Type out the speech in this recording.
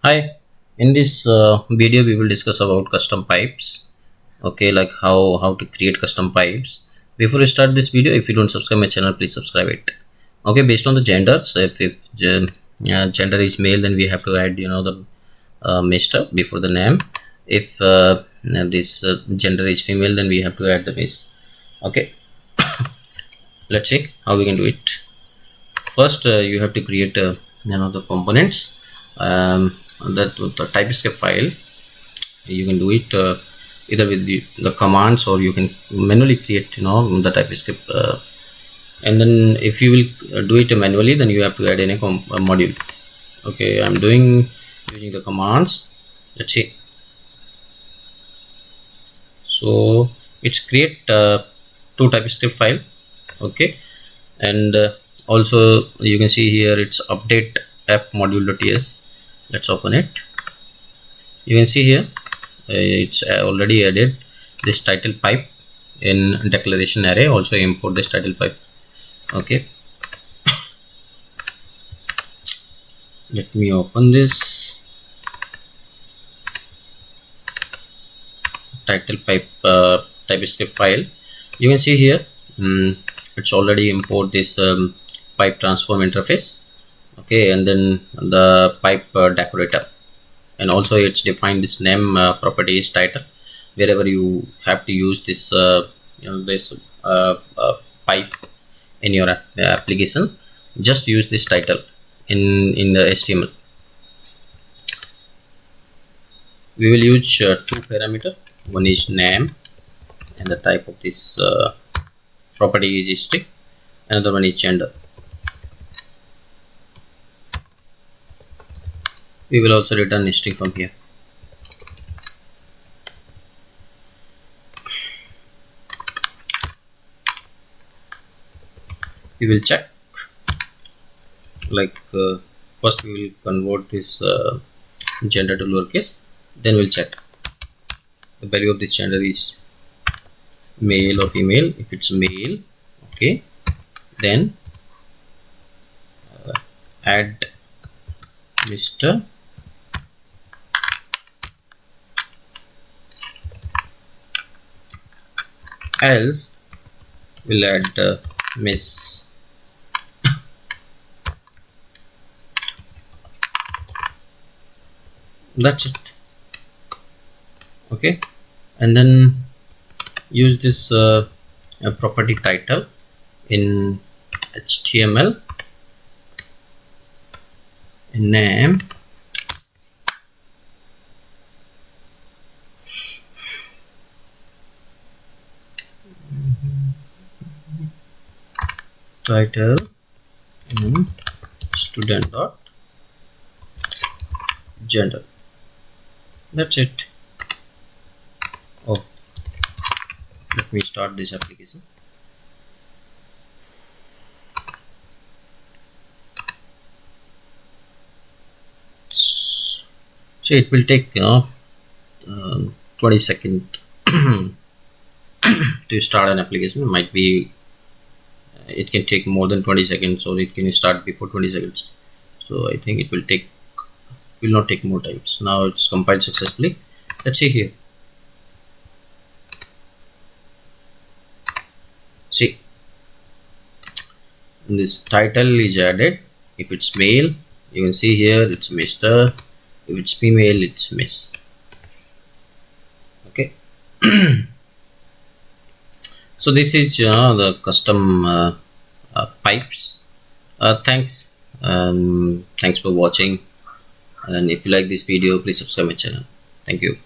Hi, in this video we will discuss about custom pipes. Okay, like how to create custom pipes. Before we start this video, if you don't subscribe my channel, please subscribe it. Okay, based on the genders, if gender is male, then we have to add the Mr. before the name. If this gender is female, then we have to add the Miss. Okay, let's see how we can do it. First, you have to create the components. The TypeScript file. You can do it either with the commands, or you can manually create the TypeScript. And then if you will do it manually, then you have to add in a module. Okay, I'm doing using the commands. Let's see. So it's create two TypeScript file. Okay, and also you can see here it's update app module.ts. Let's open it. You can see here it's already added this title pipe in declaration array. Also import this title pipe. Okay, let me open this title pipe TypeScript file. You can see here it's already import this pipe transform interface. Okay, and then the pipe decorator, and also it's defined this name property is title. Wherever you have to use this this pipe in your application, just use this title in the HTML. We will use two parameters. One is name, and the type of this property is string. Another one is gender. We will also return a string from here. We will check, like first we will convert this gender to lowercase, then we'll check the value of this gender is male or female. If it's male, okay, then add Mr. else we'll add Miss. That's it. Okay, and then use this property title in HTML, and name title student dot gender. That's it. Oh, let me start this application. So it will take 20 seconds to start an application. Might be it can take more than 20 seconds, or it can start before 20 seconds. So I think it will not take more times. Now it's compiled successfully. Let's see here. See, this title is added. If it's male, you can see here it's Mr. If it's female, it's Miss. Okay. So this is the custom pipes. Thanks for watching, and if you like this video, please subscribe my channel. Thank you.